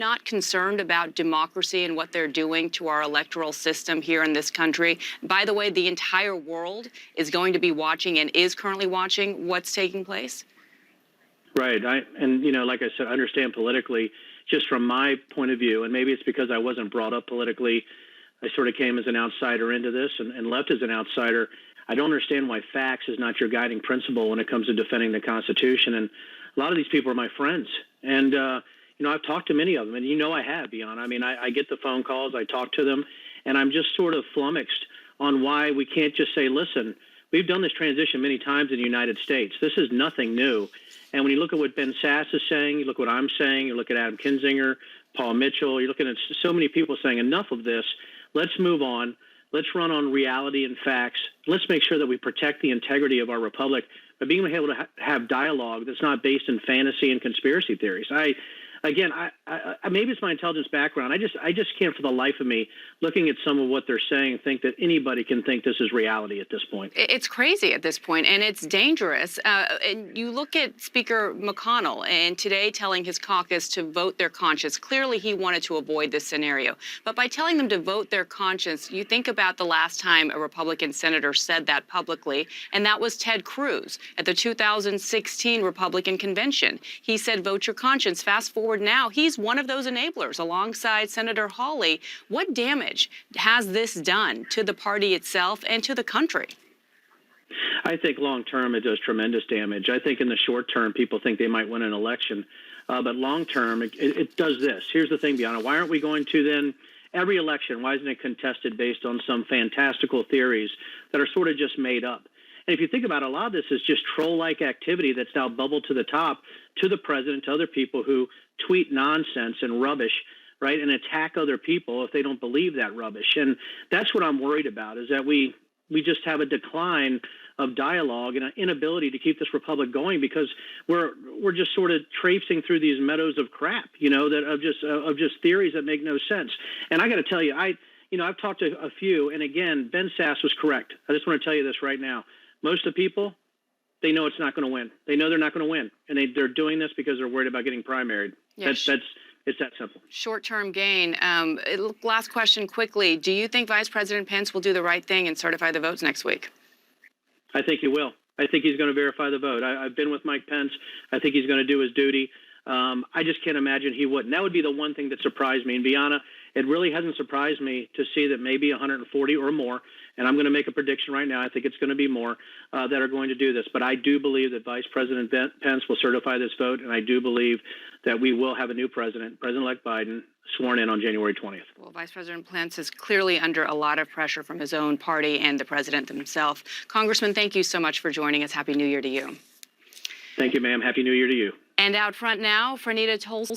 Not concerned about democracy and what they're doing to our electoral system here in this country. By the way, the entire world is going to be watching and is currently watching what's taking place. Right. Like I said, I understand politically, just from my point of view, and maybe it's because I wasn't brought up politically. I sort of came as an outsider into this and left as an outsider. I don't understand why facts is not your guiding principle when it comes to defending the Constitution. And a lot of these people are my friends. And, I've talked to many of them, and I have, Biana. I mean, I get the phone calls, I talk to them, and I'm just sort of flummoxed on why we can't just say, listen, we've done this transition many times in the United States. This is nothing new. And when you look at what Ben Sasse is saying, you look at what I'm saying, you look at Adam Kinzinger, Paul Mitchell, you're looking at so many people saying enough of this. Let's move on. Let's run on reality and facts. Let's make sure that we protect the integrity of our republic by being able to have dialogue that's not based in fantasy and conspiracy theories. Maybe it's my intelligence background. I just can't for the life of me, looking at some of what they're saying, think that anybody can think this is reality at this point. It's crazy at this point, and it's dangerous. And you look at Speaker McConnell, and today telling his caucus to vote their conscience. Clearly, he wanted to avoid this scenario. But by telling them to vote their conscience, you think about the last time a Republican senator said that publicly, and that was Ted Cruz at the 2016 Republican convention. He said, vote your conscience. Fast forward now, he's one of those enablers alongside Senator Hawley. What damage has this done to the party itself and to the country? I think long term it does tremendous damage. I think in the short term people think they might win an election. But long term it does this. Here's the thing, Biana. Why aren't we going to then every election, why isn't it contested based on some fantastical theories that are sort of just made up? And if you think about it, a lot of this is just troll-like activity that's now bubbled to the top to the president, to other people who tweet nonsense and rubbish, right, and attack other people if they don't believe that rubbish. And that's what I'm worried about, is that we just have a decline of dialogue and an inability to keep this republic going because we're just sort of traipsing through these meadows of crap, that of just theories that make no sense. And I got to tell you, I've talked to a few, and again, Ben Sasse was correct. I just want to tell you this right now. Most of the people, they know it's not going to win. They know they're not going to win, and they're doing this because they're worried about getting primaried. Yes. It's that simple. Short-term gain. Last question quickly. Do you think Vice President Pence will do the right thing and certify the votes next week? I think he will. I think he's going to verify the vote. I've been with Mike Pence. I think he's going to do his duty. I just can't imagine he wouldn't. That would be the one thing that surprised me. And Biana, it really hasn't surprised me to see that maybe 140 or more, and I'm going to make a prediction right now, I think it's going to be more, that are going to do this. But I do believe that Vice President Pence will certify this vote, and I do believe that we will have a new president, President-elect Biden, sworn in on January 20th. Well, Vice President Pence is clearly under a lot of pressure from his own party and the president himself. Congressman, thank you so much for joining us. Happy New Year to you. Thank you, ma'am. Happy New Year to you. And out front now, Franita Tolson.